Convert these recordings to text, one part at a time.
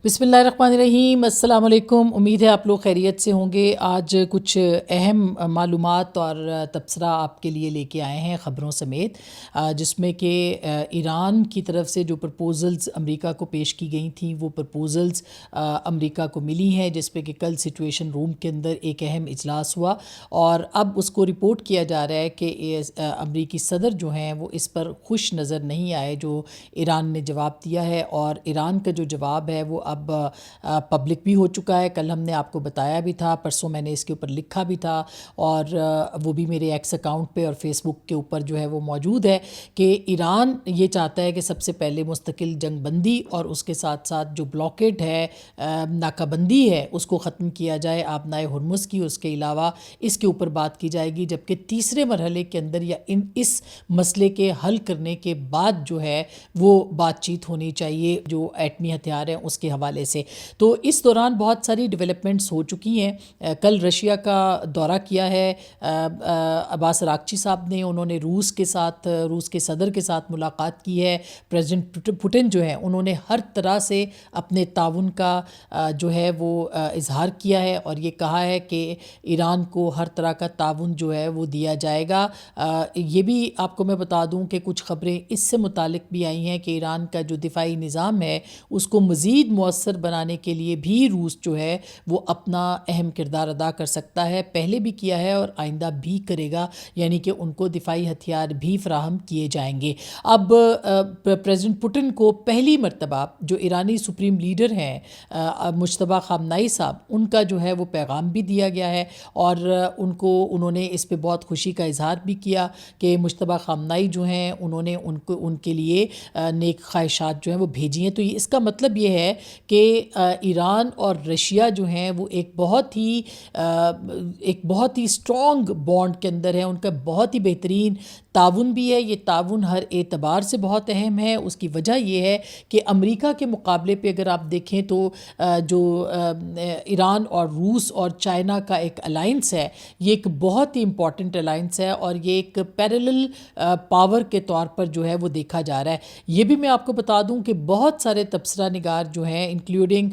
بسم اللہ الرحمن الرحیم، السلام علیکم۔ امید ہے آپ لوگ خیریت سے ہوں گے۔ آج کچھ اہم معلومات اور تبصرہ آپ کے لیے لے کے آئے ہیں خبروں سمیت، جس میں کہ ایران کی طرف سے جو پرپوزلز امریکہ کو پیش کی گئی تھیں وہ پرپوزلز امریکہ کو ملی ہیں، جس پہ کہ کل سچویشن روم کے اندر ایک اہم اجلاس ہوا اور اب اس کو رپورٹ کیا جا رہا ہے کہ امریکی صدر جو ہیں وہ اس پر خوش نظر نہیں آئے جو ایران نے جواب دیا ہے، اور ایران کا جو جواب ہے وہ اب پبلک بھی ہو چکا ہے۔ کل ہم نے آپ کو بتایا بھی تھا، پرسوں میں نے اس کے اوپر لکھا بھی تھا، اور وہ بھی میرے ایکس اکاؤنٹ پہ اور فیس بک کے اوپر جو ہے وہ موجود ہے کہ ایران یہ چاہتا ہے کہ سب سے پہلے مستقل جنگ بندی اور اس کے ساتھ ساتھ جو بلاکیڈ ہے، ناکہ بندی ہے، اس کو ختم کیا جائے آبنائے ہرمز کی۔ اس کے علاوہ اس کے اوپر بات کی جائے گی، جبکہ تیسرے مرحلے کے اندر یا اس مسئلے کے حل کرنے کے بعد جو ہے وہ بات چیت ہونی چاہیے جو ایٹمی ہتھیار ہیں اس کے حوالے سے۔ تو اس دوران بہت ساری ڈیولپمنٹس ہو چکی ہیں۔ کل رشیا کا دورہ کیا ہے عباس راغچی صاحب نے، انہوں نے روس کے صدر کے ساتھ ملاقات کی ہے۔ پریزیڈنٹ پوٹن جو ہیں انہوں نے ہر طرح سے اپنے تعاون کا جو ہے وہ اظہار کیا ہے اور یہ کہا ہے کہ ایران کو ہر طرح کا تعاون جو ہے وہ دیا جائے گا۔ یہ بھی آپ کو میں بتا دوں کہ کچھ خبریں اس سے متعلق بھی آئی ہیں کہ ایران کا جو دفاعی نظام ہے اس کو مزید مؤثر بنانے کے لیے بھی روس جو ہے وہ اپنا اہم کردار ادا کر سکتا ہے، پہلے بھی کیا ہے اور آئندہ بھی کرے گا، یعنی کہ ان کو دفاعی ہتھیار بھی فراہم کیے جائیں گے۔ اب پریزیڈنٹ پوٹن کو پہلی مرتبہ جو ایرانی سپریم لیڈر ہیں مجتبیٰ خامنائی صاحب، ان کا جو ہے وہ پیغام بھی دیا گیا ہے اور انہوں نے اس پہ بہت خوشی کا اظہار بھی کیا کہ مجتبیٰ خامنائی جو ہیں انہوں نے ان کے لیے نیک خواہشات جو ہیں وہ بھیجی ہیں۔ تو اس کا مطلب یہ ہے کہ ایران اور رشیا جو ہیں وہ ایک بہت ہی اسٹرانگ بانڈ کے اندر ہے، ان کا بہت ہی بہترین تعاون بھی ہے۔ یہ تعاون ہر اعتبار سے بہت اہم ہے۔ اس کی وجہ یہ ہے کہ امریکہ کے مقابلے پہ اگر آپ دیکھیں تو جو ایران اور روس اور چائنا کا ایک الائنس ہے، یہ ایک بہت ہی امپورٹنٹ الائنس ہے اور یہ ایک پیرلل پاور کے طور پر جو ہے وہ دیکھا جا رہا ہے۔ یہ بھی میں آپ کو بتا دوں کہ بہت سارے تبصرہ نگار جو ہیں انکلوڈنگ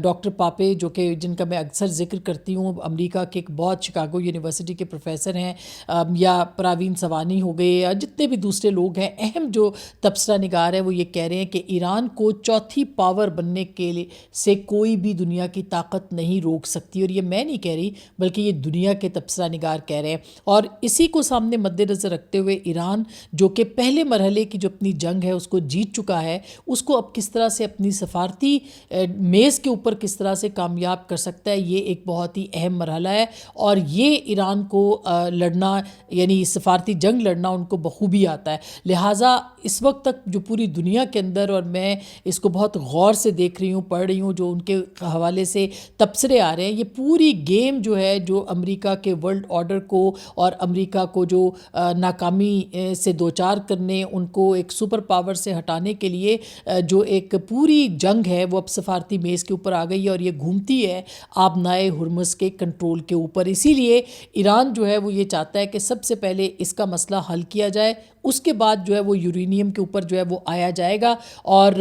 ڈاکٹر پاپے، جو کہ جن کا میں اکثر ذکر کرتی ہوں، امریکہ کے ایک بہت شکاگو یونیورسٹی کے پروفیسر ہیں، یا پراوین سوانی ہو گئے یا جتنے بھی دوسرے لوگ ہیں، اہم جو تبصرہ نگار ہے وہ یہ کہہ رہے ہیں کہ ایران کو چوتھی پاور بننے کے لیے سے کوئی بھی دنیا کی طاقت نہیں روک سکتی، اور یہ میں نہیں کہہ رہی بلکہ یہ دنیا کے تبصرہ نگار کہہ رہے ہیں۔ اور اسی کو سامنے مد نظر رکھتے ہوئے ایران جو کہ پہلے مرحلے کی جو اپنی جنگ ہے اس کو جیت چکا ہے، اس کو اب کس طرح سے اپنی سفارتی میز کے اوپر کس طرح سے کامیاب کر سکتا ہے، یہ ایک بہت ہی اہم مرحلہ ہے اور یہ ایران کو لڑنا، یعنی سفارتی جنگ لڑنا ان کو بخوبی آتا ہے۔ لہٰذا اس وقت تک جو پوری دنیا کے اندر، اور میں اس کو بہت غور سے دیکھ رہی ہوں، پڑھ رہی ہوں، جو ان کے حوالے سے تبصرے آ رہے ہیں، یہ پوری گیم جو ہے جو امریکہ کے ورلڈ آرڈر کو اور امریکہ کو جو ناکامی سے دوچار کرنے، ان کو ایک سپر پاور سے ہٹانے کے لیے جو ایک پوری جنگ ہے وہ اب سفارتی میز کے اوپر آ گئی ہے اور یہ گھومتی ہے آبنائے ہرمز کے کنٹرول کے اوپر۔ اسی لیے ایران جو ہے وہ یہ چاہتا ہے کہ سب سے پہلے اس کا مسئلہ حل کیا جائے، اس کے بعد جو ہے وہ یورینیم کے اوپر جو ہے وہ آیا جائے گا۔ اور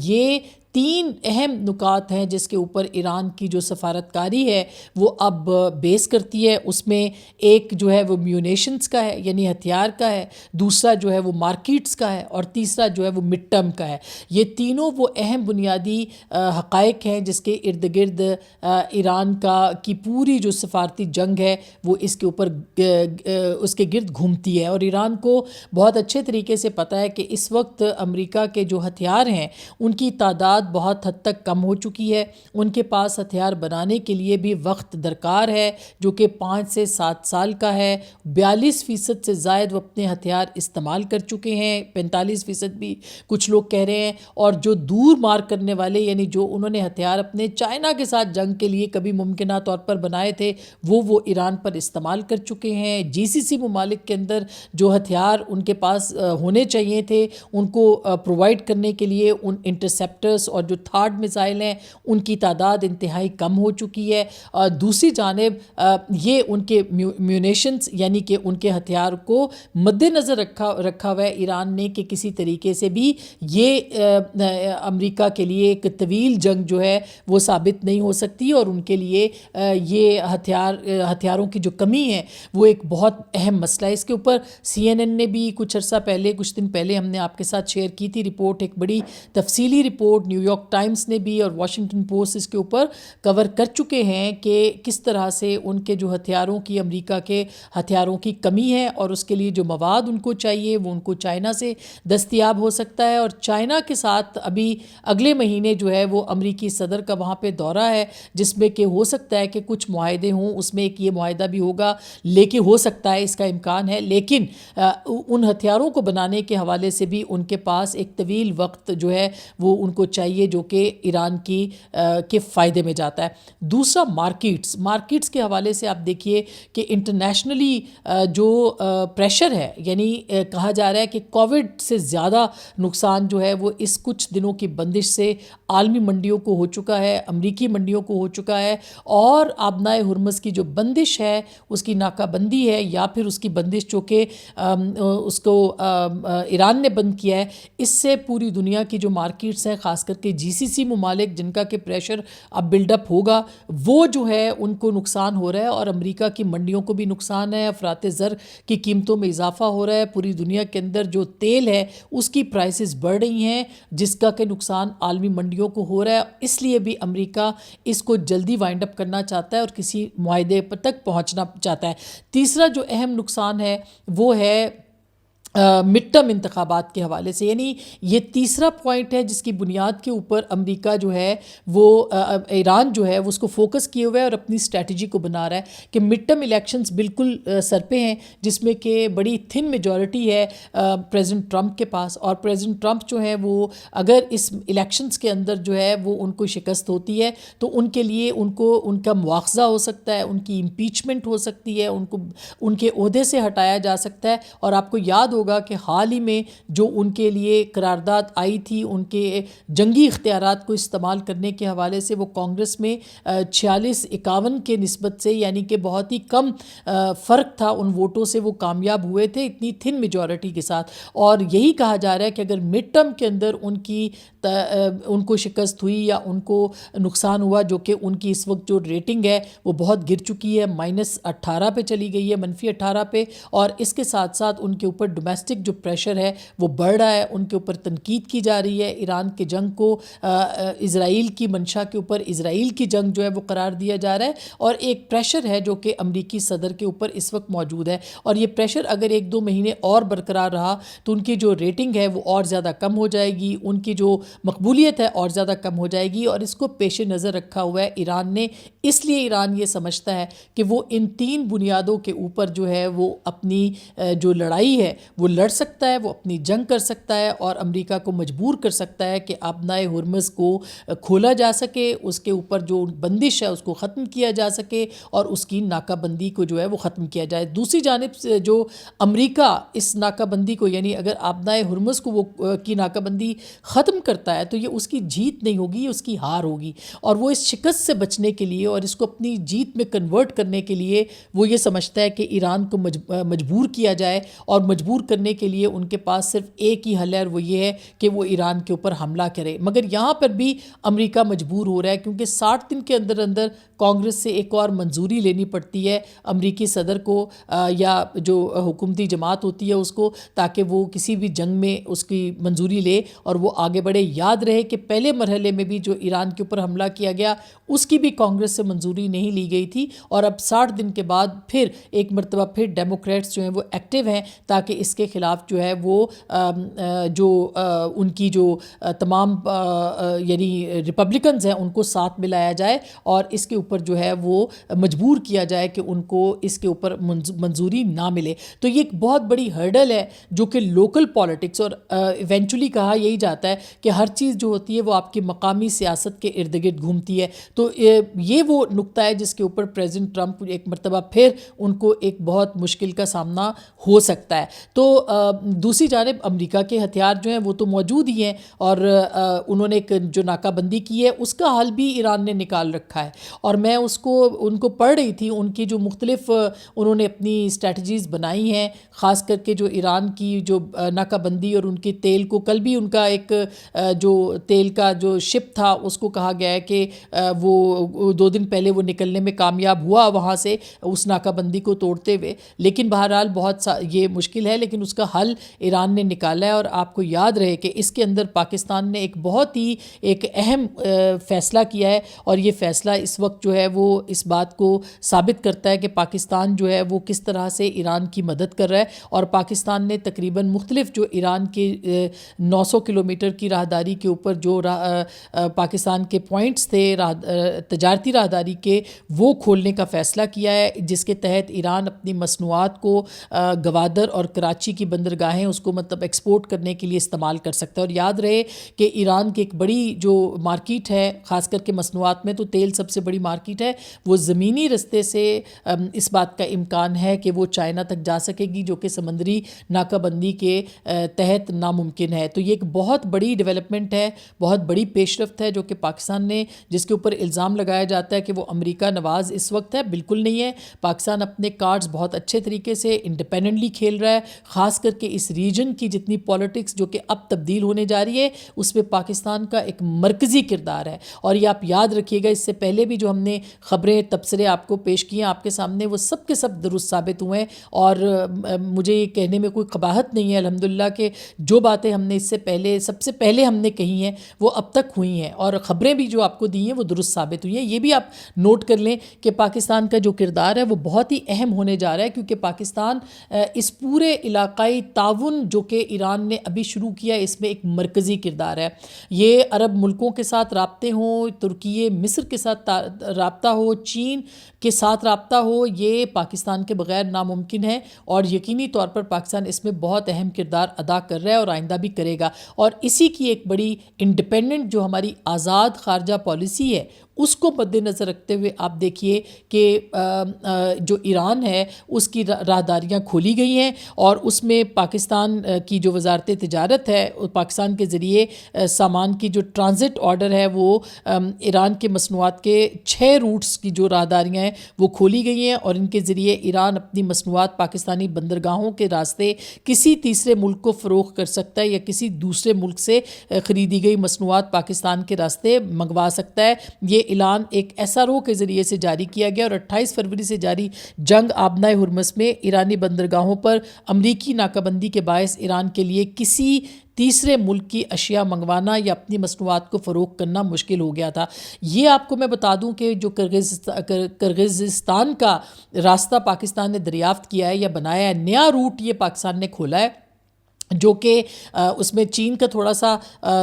یہ تین اہم نکات ہیں جس کے اوپر ایران کی جو سفارتکاری ہے وہ اب بیس کرتی ہے۔ اس میں ایک جو ہے وہ میونیشنز کا ہے، یعنی ہتھیار کا ہے، دوسرا جو ہے وہ مارکیٹس کا ہے، اور تیسرا جو ہے وہ مڈ ٹرم کا ہے۔ یہ تینوں وہ اہم بنیادی حقائق ہیں جس کے ارد گرد ایران کی پوری جو سفارتی جنگ ہے وہ اس کے اوپر اس کے گرد گھومتی ہے۔ اور ایران کو بہت اچھے طریقے سے پتہ ہے کہ اس وقت امریکہ کے جو ہتھیار ہیں ان کی تعداد بہت حد تک کم ہو چکی ہے، ان کے پاس ہتھیار بنانے کے لیے بھی وقت درکار ہے جو کہ 5 سے 7 سال کا ہے۔ 42% سے زائد وہ اپنے ہتھیار استعمال کر چکے ہیں، 45% بھی کچھ لوگ کہہ رہے ہیں، اور جو دور مار کرنے والے، یعنی جو انہوں نے ہتھیار اپنے چائنا کے ساتھ جنگ کے لیے کبھی ممکنہ طور پر بنائے تھے وہ ایران پر استعمال کر چکے ہیں۔ GCC ممالک کے اندر جو ہتھیار ان کے پاس ہونے چاہیے تھے ان کو پرووائڈ کرنے کے لیے ان انٹرسیپٹرز اور جو تھارڈ میزائل ہیں ان کی تعداد انتہائی کم ہو چکی ہے. دوسری جانب یہ ان کے میونیشنز یعنی کہ ان کے ہتھیار کو مد نظر رکھا ہوا ہے ایران نے کہ کسی طریقے سے بھی یہ امریکہ کے لیے ایک طویل جنگ جو ہے وہ ثابت نہیں ہو سکتی, اور ان کے لیے یہ ہتھیاروں کی جو کمی ہے وہ ایک بہت اہم مسئلہ ہے. اس کے اوپر CNN نے بھی کچھ عرصہ پہلے, کچھ دن پہلے ہم نے آپ کے ساتھ شیئر کی تھی رپورٹ, ایک بڑی تفصیلی رپورٹ. نیو یارک ٹائمز نے بھی اور واشنگٹن پوسٹ اس کے اوپر کور کر چکے ہیں کہ کس طرح سے ان کے جو ہتھیاروں کی, امریکہ کے ہتھیاروں کی کمی ہے, اور اس کے لیے جو مواد ان کو چاہیے وہ ان کو چائنا سے دستیاب ہو سکتا ہے. اور چائنا کے ساتھ ابھی اگلے مہینے جو ہے وہ امریکی صدر کا وہاں پہ دورہ ہے, جس میں کہ ہو سکتا ہے کہ کچھ معاہدے ہوں. اس میں ایک یہ معاہدہ بھی ہوگا, لیکن ہو سکتا ہے, اس کا امکان ہے, لیکن ان ہتھیاروں کو بنانے کے حوالے سے بھی ان کے پاس ایک طویل وقت جو ہے وہ ان کو چاہیے, جو کہ ایران کے فائدے میں جاتا ہے. دوسرا مارکیٹس کے حوالے سے آپ دیکھیے کہ انٹرنیشنلی جو پریشر ہے, یعنی کہا جا رہا ہے کہ کووڈ سے زیادہ نقصان جو ہے وہ اس کچھ دنوں کی بندش سے عالمی منڈیوں کو ہو چکا ہے, امریکی منڈیوں کو ہو چکا ہے. اور آبنائے ہرمز کی جو بندش ہے, اس کی ناکہ بندی ہے یا پھر اس کی بندش جو کہ اس کو ایران نے بند کیا ہے, اس سے پوری دنیا کی جو مارکیٹس ہیں, خاص کر کے GCC ممالک جن کا کہ پریشر اب بلڈ اپ ہوگا, وہ جو ہے ان کو نقصان ہو رہا ہے. اور امریکہ کی منڈیوں کو بھی نقصان ہے, افراط زر کی قیمتوں میں اضافہ ہو رہا ہے. پوری دنیا کے اندر جو تیل ہے اس کی پرائسز بڑھ رہی ہیں, جس کا کہ نقصان عالمی منڈیوں کو ہو رہا ہے. اس لیے بھی امریکہ اس کو جلدی وائنڈ اپ کرنا چاہتا ہے اور کسی معاہدے پر تک پہنچنا چاہتا ہے. تیسرا جو اہم نقصان ہے وہ ہے مڈ ٹرم انتخابات کے حوالے سے, یعنی یہ تیسرا پوائنٹ ہے جس کی بنیاد کے اوپر امریکہ جو ہے وہ ایران جو ہے وہ اس کو فوکس کیے ہوئے ہے اور اپنی اسٹریٹجی کو بنا رہا ہے کہ مڈ ٹرم الیکشنز بالکل سر پہ ہیں, جس میں کہ بڑی تھن میجورٹی ہے پریزیڈنٹ ٹرمپ کے پاس. اور پریزیڈنٹ ٹرمپ جو ہے وہ اگر اس الیکشنز کے اندر جو ہے وہ ان کو شکست ہوتی ہے تو ان کے لیے ان کا مواخذہ ہو سکتا ہے, ان کی امپیچمنٹ ہو سکتی ہے, ان کو ان کے عہدے سے ہٹایا جا سکتا ہے. اور آپ کو یاد ہوگا کہ حال ہی میں جو ان کے لیے قرارداد آئی تھی ان کے جنگی اختیارات کو استعمال کرنے کے حوالے سے, وہ کانگریس میں 46-51 کے نسبت سے, یعنی کہ بہت ہی کم فرق تھا ان ووٹوں سے, وہ کامیاب ہوئے تھے اتنی تھن میجورٹی کے ساتھ. اور یہی کہا جا رہا ہے کہ اگر مڈ ٹرم کے اندر ان کو شکست ہوئی یا ان کو نقصان ہوا, جو کہ ان کی اس وقت جو ریٹنگ ہے وہ بہت گر چکی ہے, -18 پہ چلی گئی ہے, -18 پہ. اور اس کے ساتھ ساتھ ان کے اوپر ڈومیسٹک جو پریشر ہے وہ بڑھ رہا ہے, ان کے اوپر تنقید کی جا رہی ہے. ایران کے جنگ کو اسرائیل کی منشا کے اوپر اسرائیل کی جنگ جو ہے وہ قرار دیا جا رہا ہے, اور ایک پریشر ہے جو کہ امریکی صدر کے اوپر اس وقت موجود ہے. اور یہ پریشر اگر 1-2 مہینے اور برقرار رہا تو ان کی جو ریٹنگ ہے وہ اور زیادہ کم ہو جائے گی, ان کی جو مقبولیت ہے اور زیادہ کم ہو جائے گی. اور اس کو پیش نظر رکھا ہوا ہے ایران نے, اس لیے ایران یہ سمجھتا ہے کہ وہ ان 3 بنیادوں کے اوپر جو ہے وہ اپنی جو لڑائی ہے وہ لڑ سکتا ہے, وہ اپنی جنگ کر سکتا ہے, اور امریکہ کو مجبور کر سکتا ہے کہ آبنائے ہرمز کو کھولا جا سکے, اس کے اوپر جو بندش ہے اس کو ختم کیا جا سکے, اور اس کی ناکہ بندی کو جو ہے وہ ختم کیا جائے. دوسری جانب سے جو امریکہ اس ناکہ بندی کو, یعنی اگر آبنائے ہرمز کو وہ کی ناکہ بندی ختم کرتا ہے تو یہ اس کی جیت نہیں ہوگی, یہ اس کی ہار ہوگی. اور وہ اس شکست سے بچنے کے لیے اور اس کو اپنی جیت میں کنورٹ کرنے کے لیے وہ یہ سمجھتا ہے کہ ایران کو مجبور کیا جائے, اور مجبور کرنے کے لیے ان کے پاس صرف ایک ہی حل ہے, اور وہ یہ ہے کہ وہ ایران کے اوپر حملہ کرے. مگر یہاں پر بھی امریکہ مجبور ہو رہا ہے, کیونکہ 60 دن کے اندر اندر کانگریس سے ایک اور منظوری لینی پڑتی ہے امریکی صدر کو یا جو حکومتی جماعت ہوتی ہے اس کو, تاکہ وہ کسی بھی جنگ میں اس کی منظوری لے اور وہ آگے بڑھے. یاد رہے کہ پہلے مرحلے میں بھی جو ایران کے اوپر حملہ کیا گیا اس کی بھی کانگریس سے منظوری نہیں لی گئی تھی, اور اب 60 دن کے بعد پھر ایک مرتبہ پھر ڈیموکریٹس جو ہیں وہ ایکٹیو ہیں تاکہ اس کے خلاف جو ہے وہ جو ان کی جو تمام یعنی ریپبلکنز ہیں ان کو ساتھ ملایا جائے, اور اس کے اوپر جو ہے وہ مجبور کیا جائے کہ ان کو اس کے اوپر منظوری نہ ملے. تو یہ ایک بہت بڑی ہرڈل ہے جو کہ لوکل پالیٹکس, اور ایونچولی کہا یہی جاتا ہے کہ ہر چیز جو ہوتی ہے وہ آپ کی مقامی سیاست کے ارد گرد گھومتی ہے. تو یہ وہ نقطہ ہے جس کے اوپر پریزیڈنٹ ٹرمپ ایک مرتبہ پھر ان کو ایک بہت مشکل کا سامنا ہو سکتا ہے. تو دوسری جانب امریکہ کے ہتھیار جو ہیں وہ تو موجود ہی ہیں، اور انہوں نے ایک جو ناکہ بندی کی ہے اس کا حل بھی ایران نے نکال رکھا ہے، اور میں ان کو پڑھ رہی تھی، ان کی جو مختلف انہوں نے اپنی اسٹریٹجیز بنائی ہیں، خاص کر کے جو ایران کی جو ناکہ بندی اور ان کے تیل کو، کل بھی ان کا ایک جو تیل کا جو شپ تھا اس کو کہا گیا ہے کہ وہ 2 دن پہلے وہ نکلنے میں کامیاب ہوا وہاں سے اس ناکہ بندی کو توڑتے ہوئے، لیکن بہرحال یہ مشکل ہے، لیکن اس کا حل ایران نے نکالا ہے۔ اور آپ کو یاد رہے کہ اس کے اندر پاکستان نے ایک بہت ہی ایک اہم فیصلہ کیا ہے، اور یہ فیصلہ اس وقت جو ہے وہ اس بات کو ثابت کرتا ہے کہ پاکستان جو ہے وہ کس طرح سے ایران کی مدد کر رہا ہے، اور پاکستان نے تقریباً مختلف جو ایران کے 900 کلومیٹر کی راہداری کے اوپر جو پاکستان کے پوائنٹس تھے تجارتی راہداری کے، وہ کھولنے کا فیصلہ کیا ہے، جس کے تحت ایران اپنی مصنوعات کو گوادر اور کراچی کی بندرگاہیں اس کو مطلب ایکسپورٹ کرنے کے لیے استعمال کر سکتا ہے۔ اور یاد رہے کہ ایران کی ایک بڑی جو مارکیٹ ہے، خاص کر کے مصنوعات میں تو تیل سب سے بڑی مارکیٹ ہے، وہ زمینی رستے سے اس بات کا امکان ہے کہ وہ چائنا تک جا سکے گی، جو کہ سمندری ناکہ بندی کے تحت ناممکن ہے۔ تو یہ ایک بہت بڑی ڈیولپمنٹ ہے، بہت بڑی پیش رفت ہے جو کہ پاکستان نے، جس کے اوپر الزام لگایا جاتا ہے کہ وہ امریکہ نواز اس وقت ہے، بالکل نہیں ہے۔ پاکستان اپنے کارڈز بہت اچھے طریقے سے انڈیپینڈنٹلی کھیل رہا ہے، خاص کر کے اس ریجن کی جتنی پالیٹکس جو کہ اب تبدیل ہونے جا رہی ہے اس میں پاکستان کا ایک مرکزی کردار ہے۔ اور یہ آپ یاد رکھیے گا، اس سے پہلے بھی جو ہم نے خبریں تبصرے آپ کو پیش کیے ہیں آپ کے سامنے، وہ سب کے سب درست ثابت ہوئے ہیں، اور مجھے یہ کہنے میں کوئی قباحت نہیں ہے الحمدللہ کہ جو باتیں ہم نے اس سے پہلے سب سے پہلے ہم نے کہی ہیں وہ اب تک ہوئی ہیں، اور خبریں بھی جو آپ کو دی ہیں وہ درست ثابت ہوئی ہیں۔ یہ بھی آپ نوٹ کر لیں کہ پاکستان کا جو کردار ہے وہ بہت ہی اہم ہونے جا رہا ہے، کیونکہ پاکستان اس پورے علاقائی تعاون جو کہ ایران نے ابھی شروع کیا اس میں ایک مرکزی کردار ہے۔ یہ عرب ملکوں کے ساتھ رابطے ہوں، ترکی مصر کے ساتھ رابطہ ہو، چین کے ساتھ رابطہ ہو، یہ پاکستان کے بغیر ناممکن ہے، اور یقینی طور پر پاکستان اس میں بہت اہم کردار ادا کر رہا ہے اور آئندہ بھی کرے گا۔ اور اسی کی ایک بڑی انڈیپینڈنٹ جو ہماری آزاد خارجہ پالیسی ہے اس کو مد نظر رکھتے ہوئے آپ دیکھیے کہ جو ایران ہے اس کی راہداریاں کھولی گئی ہیں، اور اس میں پاکستان کی جو وزارت تجارت ہے، پاکستان کے ذریعے سامان کی جو ٹرانزٹ آرڈر ہے وہ ایران کے مصنوعات کے 6 روٹس کی جو راہداریاں ہیں وہ کھولی گئی ہیں، اور ان کے ذریعے ایران اپنی مصنوعات پاکستانی بندرگاہوں کے راستے کسی تیسرے ملک کو فروخت کر سکتا ہے، یا کسی دوسرے ملک سے خریدی گئی مصنوعات پاکستان کے راستے منگوا سکتا ہے۔ یہ اعلان ایک ایس آر او کے ذریعے سے جاری کیا گیا، اور 28 فروری سے جاری جنگ آبنائے ہرمز میں ایرانی بندرگاہوں پر امریکی ناکہ بندی کے باعث ایران کے لیے کسی تیسرے ملک کی اشیاء منگوانا یا اپنی مصنوعات کو فروخت کرنا مشکل ہو گیا تھا۔ یہ آپ کو میں بتا دوں کہ جو کرغزستان کا راستہ پاکستان نے دریافت کیا ہے یا بنایا ہے، نیا روٹ یہ پاکستان نے کھولا ہے، جو کہ اس میں چین کا تھوڑا سا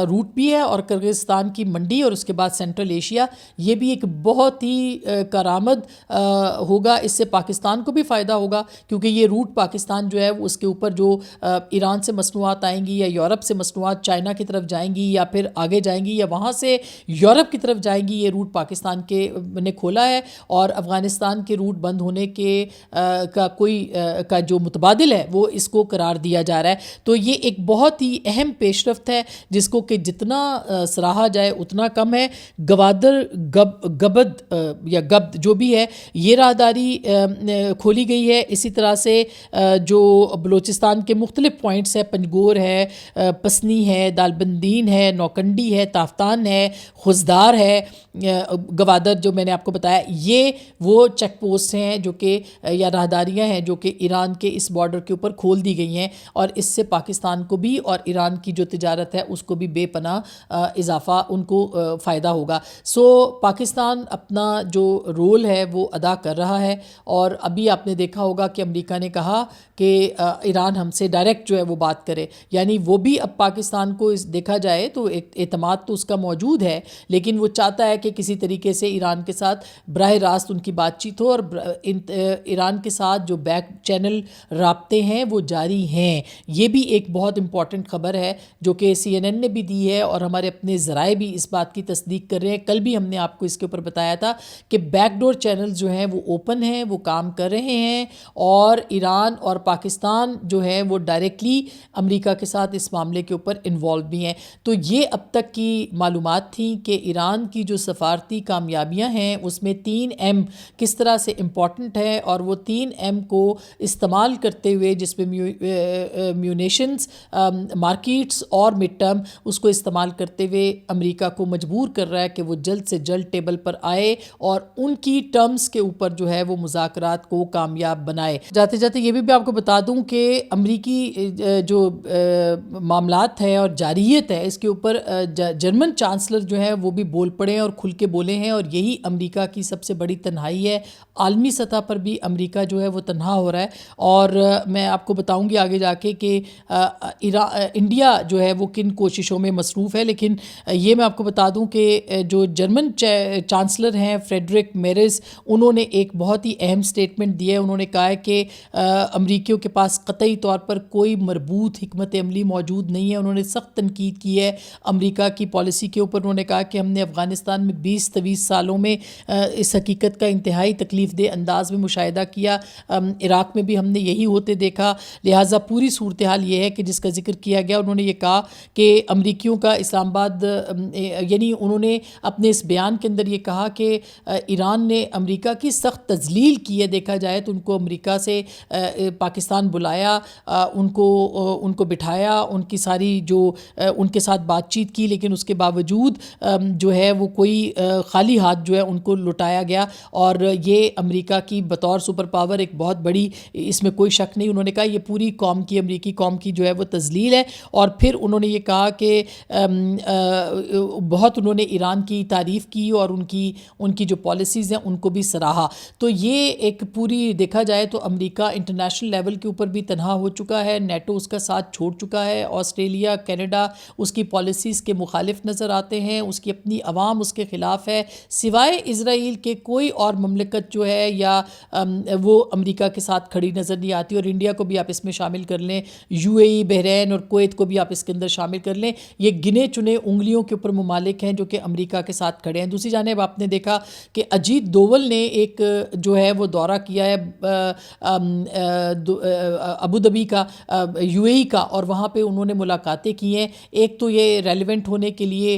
روٹ بھی ہے، اور کرغزستان کی منڈی، اور اس کے بعد سینٹرل ایشیا، یہ بھی ایک بہت ہی کارآمد ہوگا۔ اس سے پاکستان کو بھی فائدہ ہوگا، کیونکہ یہ روٹ پاکستان جو ہے اس کے اوپر جو ایران سے مصنوعات آئیں گی یا یورپ سے مصنوعات چائنا کی طرف جائیں گی یا پھر آگے جائیں گی یا وہاں سے یورپ کی طرف جائیں گی، یہ روٹ پاکستان کے نے کھولا ہے، اور افغانستان کے روٹ بند ہونے کے کا جو متبادل ہے وہ اس کو قرار دیا جا رہا ہے۔ تو یہ ایک بہت ہی اہم پیش رفت ہے جس کو کہ جتنا سراہا جائے اتنا کم ہے۔ گوادر گبد جو بھی ہے یہ راہداری کھولی گئی ہے۔ اسی طرح سے جو بلوچستان کے مختلف پوائنٹس ہے، پنجگور ہے، پسنی ہے، دالبندین ہے، نوکنڈی ہے، تافتان ہے، خزدار ہے، گوادر جو میں نے آپ کو بتایا، یہ وہ چیک پوسٹ ہیں جو کہ یا راہداریاں ہیں جو کہ ایران کے اس بارڈر کے اوپر کھول دی گئی ہیں، اور اس سے پاکستان کو بھی اور ایران کی جو تجارت ہے اس کو بھی بے پناہ اضافہ ان کو فائدہ ہوگا۔ پاکستان اپنا جو رول ہے وہ ادا کر رہا ہے، اور ابھی آپ نے دیکھا ہوگا کہ امریکہ نے کہا کہ ایران ہم سے ڈائریکٹ جو ہے وہ بات کرے، یعنی وہ بھی اب پاکستان کو دیکھا جائے تو اعتماد تو اس کا موجود ہے، لیکن وہ چاہتا ہے کہ کسی طریقے سے ایران کے ساتھ براہ راست ان کی بات چیت ہو، اور ایران کے ساتھ جو بیک چینل رابطے ہیں وہ جاری ہیں۔ یہ بھی ایک بہت امپورٹنٹ خبر ہے جو کہ CNN نے بھی دی ہے اور ہمارے اپنے ذرائع بھی اس بات کی تصدیق کر رہے ہیں. کل بھی ہم نے آپ کو اس کے اوپر بتایا تھا کہ بیک ڈور چینلز جو ہیں وہ اوپن ہیں, وہ کام کر رہے ہیں, اور ایران اور پاکستان جو ہے وہ ڈائریکٹلی امریکہ کے ساتھ اس معاملے کے اوپر انوالو بھی ہیں. تو یہ اب تک کی معلومات تھیں کہ ایران کی جو سفارتی کامیابیاں ہیں اس میں 3M کس طرح سے امپورٹنٹ ہے, اور وہ 3M کو استعمال کرتے ہوئے جس میں میونیشنز, مارکیٹس اور مڈ ٹرم, اس کو استعمال کرتے ہوئے امریکہ کو مجبور کر رہا ہے کہ وہ جلد سے جلد ٹیبل پر آئے اور ان کی ٹرمز کے اوپر جو ہے وہ مذاکرات کو کامیاب بنائے. جاتے جاتے یہ بھی آپ کو بتا دوں کہ امریکی جو معاملات ہے اور جارحیت ہے اس کے اوپر جرمن چانسلر جو ہے وہ بھی بول پڑے ہیں اور کھل کے بولے ہیں, اور یہی امریکہ کی سب سے بڑی تنہائی ہے. عالمی سطح پر بھی امریکہ جو ہے وہ تنہا ہو رہا ہے, اور میں آپ کو بتاؤں گی آگے جا کے کہ انڈیا جو ہے وہ کن کوششوں میں مصروف ہے. لیکن یہ میں آپ کو بتا دوں کہ جو جرمن چانسلر ہیں فریڈرک میرز, انہوں نے ایک بہت ہی اہم سٹیٹمنٹ دی ہے. انہوں نے کہا ہے کہ امریکیوں کے پاس قطعی طور پر کوئی مربوط حکمت عملی موجود نہیں ہے. انہوں نے سخت تنقید کی ہے امریکہ کی پالیسی کے اوپر. انہوں نے کہا کہ ہم نے افغانستان میں 20-23 سالوں میں اس حقیقت کا انتہائی تکلیف دہ انداز میں مشاہدہ کیا, عراق میں بھی ہم نے یہی ہوتے دیکھا, لہٰذا پوری صورتحال یہ ہے کہ جس کا ذکر کیا گیا. انہوں نے یہ کہا کہ امریکیوں کا اسلام آباد, یعنی انہوں نے اپنے اس بیان کے اندر یہ کہا کہ ایران نے امریکہ کی سخت تذلیل کی ہے. دیکھا جائے تو ان کو امریکہ سے پاکستان بلایا, ان کو بٹھایا, ان کی ساری جو ان کے ساتھ بات چیت کی, لیکن اس کے باوجود جو ہے وہ کوئی خالی ہاتھ جو ہے ان کو لٹایا گیا. اور یہ امریکہ کی بطور سپر پاور ایک بہت بڑی, اس میں کوئی شک نہیں, انہوں نے کہا یہ پوری قوم کی, امریکی قوم کی جو ہے وہ تذلیل ہے. اور پھر انہوں نے یہ کہا کہ بہت انہوں نے ایران کی تعریف کی اور ان کی جو پالیسیز ہیں ان کو بھی سراہا. تو یہ ایک پوری دیکھا جائے تو امریکہ انٹرنیشنل لیول کے اوپر بھی تنہا ہو چکا ہے, نیٹو اس کا ساتھ چھوڑ چکا ہے, آسٹریلیا, کینیڈا اس کی پالیسیز کے مخالف نظر آتے ہیں, اس کی اپنی عوام اس کے خلاف ہے. سوائے اسرائیل کے کوئی اور مملکت جو ہے یا وہ امریکہ کے ساتھ کھڑی نظر نہیں آتی. اور انڈیا کو بھی آپ اس میں شامل کر لیں, UAE, بحرین اور کویت کو بھی آپ اس کے اندر شامل کر لیں. یہ گنے چنے انگلیوں کے اوپر ممالک ہیں جو کہ امریکہ کے ساتھ کھڑے ہیں. دوسری جانب آپ نے دیکھا کہ اجیت دوول نے ایک جو ہے وہ دورہ کیا ہے ابوظہبی کا, UAE کا, اور وہاں پہ انہوں نے ملاقاتیں کی ہیں. ایک تو یہ ریلیونٹ ہونے کے لیے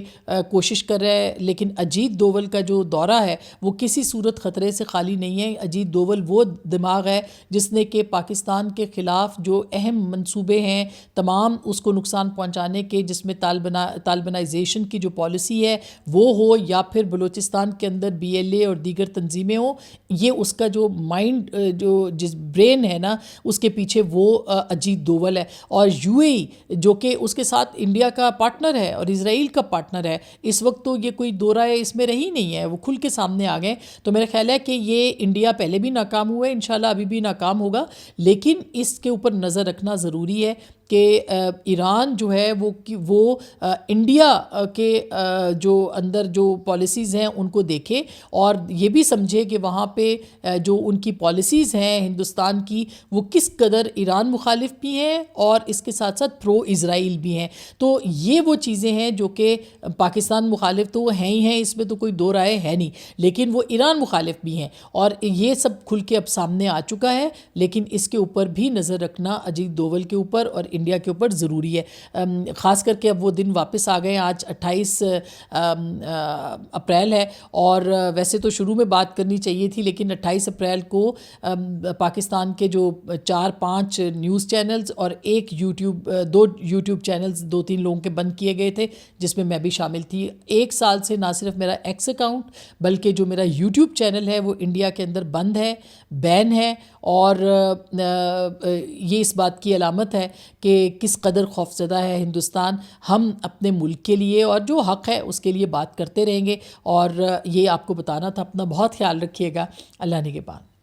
کوشش کر رہا ہے, لیکن اجیت دوول کا جو دورہ ہے وہ کسی صورت خطرے سے خالی نہیں ہے. اجیت دوول وہ دماغ ہے جس نے کہ پاکستان کے خلاف جو اہم منصوبے ہیں تمام اس کو نقصان پہنچانے کے, جس میں طالبانائزیشن کی جو پالیسی ہے وہ ہو, یا پھر بلوچستان کے اندر BLA اور دیگر تنظیمیں ہوں, یہ اس کا جو مائنڈ, جو جس برین ہے نا اس کے پیچھے وہ اجیت دوول ہے. اور UAE جو کہ اس کے ساتھ انڈیا کا پارٹنر ہے اور اسرائیل کا پارٹنر ہے, اس وقت تو یہ کوئی دو رائے اس میں رہی نہیں ہے, وہ کھل کے سامنے آ گئے. تو میرا خیال ہے کہ یہ انڈیا پہلے بھی ناکام ہوا ہے, انشاءاللہ ابھی بھی ناکام ہوگا, لیکن اس کے اوپر نظر رکھنا ضروری ہے کہ ایران جو ہے وہ انڈیا کے جو اندر جو پالیسیز ہیں ان کو دیکھے اور یہ بھی سمجھے کہ وہاں پہ جو ان کی پالیسیز ہیں ہندوستان کی وہ کس قدر ایران مخالف بھی ہیں اور اس کے ساتھ ساتھ پرو اسرائیل بھی ہیں. تو یہ وہ چیزیں ہیں جو کہ پاکستان مخالف تو وہ ہیں ہی ہیں, اس میں تو کوئی دو رائے ہے نہیں, لیکن وہ ایران مخالف بھی ہیں, اور یہ سب کھل کے اب سامنے آ چکا ہے. لیکن اس کے اوپر بھی نظر رکھنا اجیت دوول کے اوپر اور انڈیا کے اوپر ضروری ہے, خاص کر کے اب وہ دن واپس آ گئے. آج 28 اپریل ہے, اور ویسے تو شروع میں بات کرنی چاہیے تھی, لیکن 28 اپریل کو پاکستان کے جو 4-5 نیوز چینلز اور ایک دو یوٹیوب چینلز 2-3 لوگوں کے بند کیے گئے تھے, جس میں میں بھی شامل تھی. 1 سال سے نہ صرف میرا ایکس اکاؤنٹ بلکہ جو میرا یوٹیوب چینل ہے وہ انڈیا کے اندر بند ہے, بین ہے, اور یہ اس بات کی علامت ہے کہ کس قدر خوفزدہ ہے ہندوستان. ہم اپنے ملک کے لیے اور جو حق ہے اس کے لیے بات کرتے رہیں گے, اور یہ آپ کو بتانا تھا. اپنا بہت خیال رکھیے گا. اللہ نگہبان.